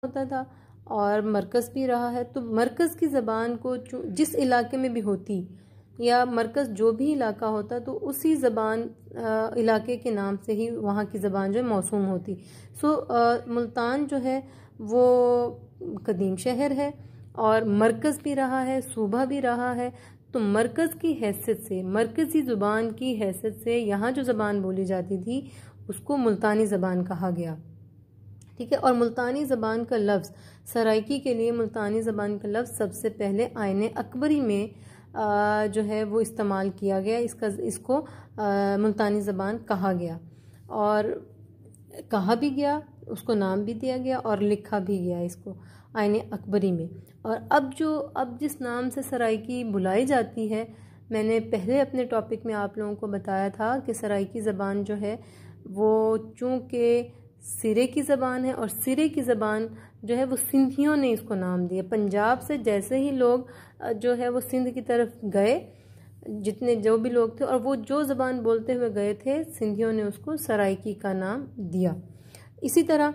होता था और मरकज़ भी रहा है। तो मरकज़ की ज़बान को जिस इलाके में भी होती या मरकज़ जो भी इलाका होता तो उसी ज़बान इलाके के नाम से ही वहाँ की ज़बान जो है मौसूम होती। मुल्तान जो है वो कदीम शहर है और मरकज़ भी रहा है, सूबा भी रहा है। तो मरकज़ की हैसियत से, मरकज़ी ज़ुबान की हैसियत से यहाँ जो ज़बान बोली जाती थी उसको मुल्तानी ज़बान कहा गया। ठीक है। और मुल्तानी ज़बान का लफ्ज़ सराइकी के लिए मुल्तानी ज़बान का लफ्ज़ सबसे पहले आईन अकबरी में जो है वो इस्तेमाल किया गया। इसको मुल्तानी ज़बान कहा गया और कहा भी गया, उसको नाम भी दिया गया और लिखा भी गया इसको आईन अकबरी में। और अब जिस नाम से सराइकी बुलाई जाती है, मैंने पहले अपने टॉपिक में आप लोगों को बताया था कि सराइकी ज़बान जो है वो चूँकि सिरे की ज़बान है और सिरे की ज़बान जो है वो सिंधियों ने इसको नाम दिया। पंजाब से जैसे ही लोग जो है वो सिंध की तरफ गए, जितने जो भी लोग थे और वो जो ज़बान बोलते हुए गए थे, सिंधियों ने उसको सराइकी का नाम दिया। इसी तरह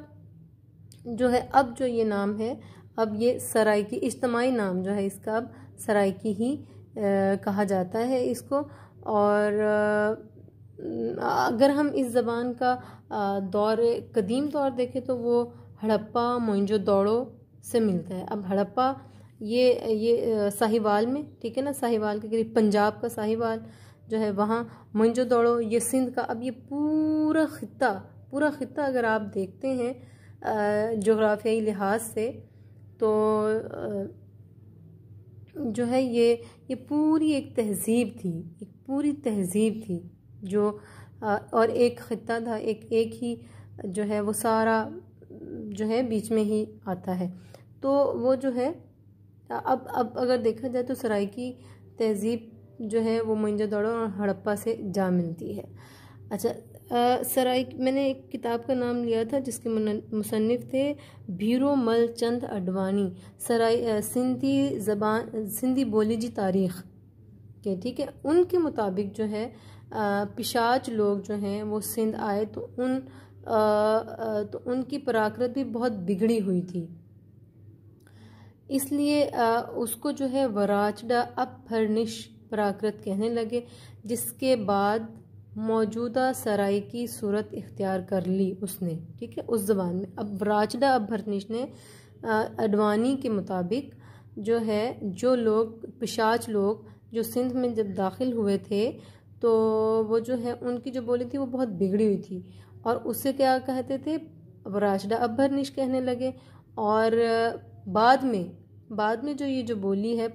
जो है अब जो ये नाम है, अब ये सराइकी इज्तमाई नाम जो है इसका अब सराइकी ही कहा जाता है इसको। और अगर हम इस ज़बान का कदीम दौर देखें तो वो हड़प्पा मोइंजोदड़ो से मिलता है। अब हड़प्पा ये साहिवाल में, ठीक है ना, साहिवाल के करीब पंजाब का साहिवाल जो है वहाँ, मोइंजोदड़ो ये सिंध का। अब ये पूरा ख़ित्ता अगर आप देखते हैं जोग्राफियाई लिहाज से तो जो है ये पूरी एक पूरी तहज़ीब थी जो और एक ख़ित्ता था, एक ही जो है वो सारा जो है बीच में ही आता है। तो वो जो है अब अगर देखा जाए तो सराइकी तहज़ीब जो है वो मोइंजोदड़ो और हड़प्पा से जा मिलती है। अच्छा, मैंने एक किताब का नाम लिया था जिसके मुसन्निफ़ थे भीरो मल चंद अडवाणी, सिंधी बोली जी तारीख़ के, ठीक है। उनके मुताबिक जो है पिशाच लोग जो हैं वो सिंध आए तो उनकी प्राकृत भी बहुत बिगड़ी हुई थी, इसलिए उसको जो है वराचडा अपभरनिश प्राकृत कहने लगे, जिसके बाद मौजूदा सराइकी सूरत इख्तियार कर ली उसने, ठीक है, उस ज़बान में। अब वराचडा अपभरनिश ने अडवाणी के मुताबिक जो है जो लोग पिशाच लोग जो सिंध में जब दाखिल हुए थे तो वो जो है उनकी जो बोली थी वो बहुत बिगड़ी हुई थी और उससे क्या कहते थे, वराचडा अपभरनिश कहने लगे। और बाद में जो बोली है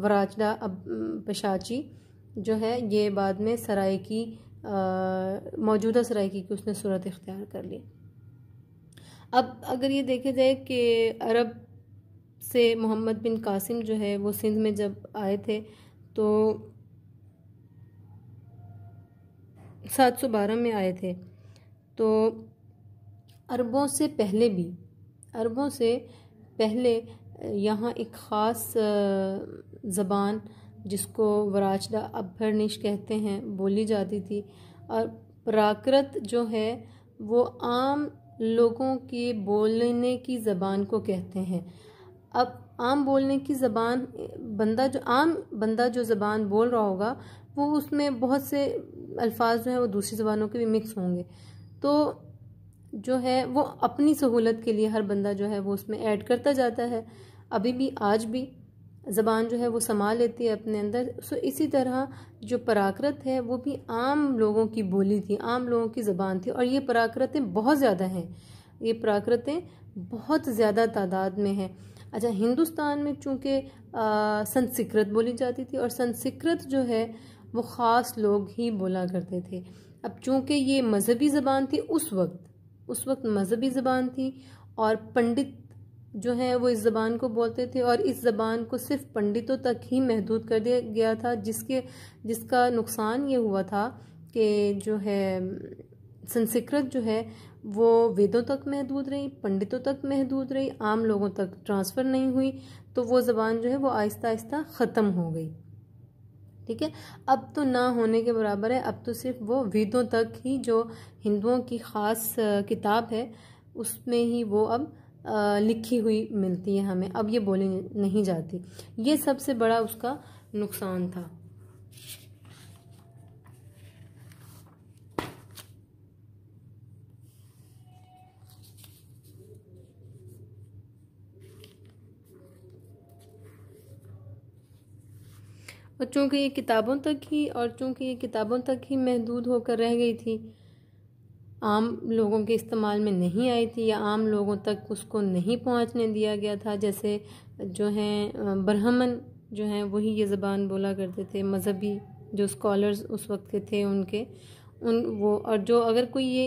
वराचडा पिशाची जो है ये बाद में सराइकी मौजूदा सराइकी की उसने सूरत इख्तियार कर ली। अब अगर ये देखे जाए कि अरब से मोहम्मद बिन कासिम जो है वो सिंध में जब आए थे तो 712 में आए थे, तो अरबों से पहले यहाँ एक ख़ास ज़बान जिसको वराचडा अपभरनिश कहते हैं बोली जाती थी। और प्राकृत जो है वो आम लोगों के बोलने की ज़बान को कहते हैं। अब आम बोलने की ज़बान आम बंदा जो ज़बान बोल रहा होगा वो उसमें बहुत से अल्फाज जो है वो दूसरी ज़बानों के भी मिक्स होंगे, तो जो है वो अपनी सहूलत के लिए हर बंदा जो है वो उसमें ऐड करता जाता है। अभी भी आज भी ज़बान जो है वो समा लेती है अपने अंदर। सो इसी तरह जो प्राकृत है वो भी आम लोगों की बोली थी, आम लोगों की ज़बान थी और ये प्राकृतें बहुत ज़्यादा हैं, ये प्राकृतें बहुत ज़्यादा तादाद में हैं। अच्छा, हिंदुस्तान में चूँकि संस्कृत बोली जाती थी और संस्कृत जो है वो ख़ास लोग ही बोला करते थे। अब चूँकि ये मज़हबी ज़बान थी उस वक्त मज़हबी ज़बान थी और पंडित जो है वो इस ज़बान को बोलते थे और इस ज़बान को सिर्फ पंडितों तक ही महदूद कर दिया गया था, जिसका नुकसान ये हुआ था कि जो है संस्कृत जो है वो वेदों तक महदूद रही, पंडितों तक महदूद रही, आम लोगों तक ट्रांसफ़र नहीं हुई, तो वो ज़बान जो है वो आहिस्ता आहिस्ता ख़त्म हो गई। ठीक है, अब तो ना होने के बराबर है, अब तो सिर्फ वो वेदों तक ही, जो हिंदुओं की ख़ास किताब है उसमें ही वो अब लिखी हुई मिलती है हमें, अब ये बोली नहीं जाती। ये सबसे बड़ा उसका नुकसान था। और चूँकि ये किताबों तक ही महदूद होकर रह गई थी, आम लोगों के इस्तेमाल में नहीं आई थी, या आम लोगों तक उसको नहीं पहुंचने दिया गया था। जैसे जो हैं ब्राह्मण जो हैं वही ये ज़बान बोला करते थे, मज़हबी जो स्कॉलर्स उस वक्त के थे उनके वो, और जो अगर कोई ये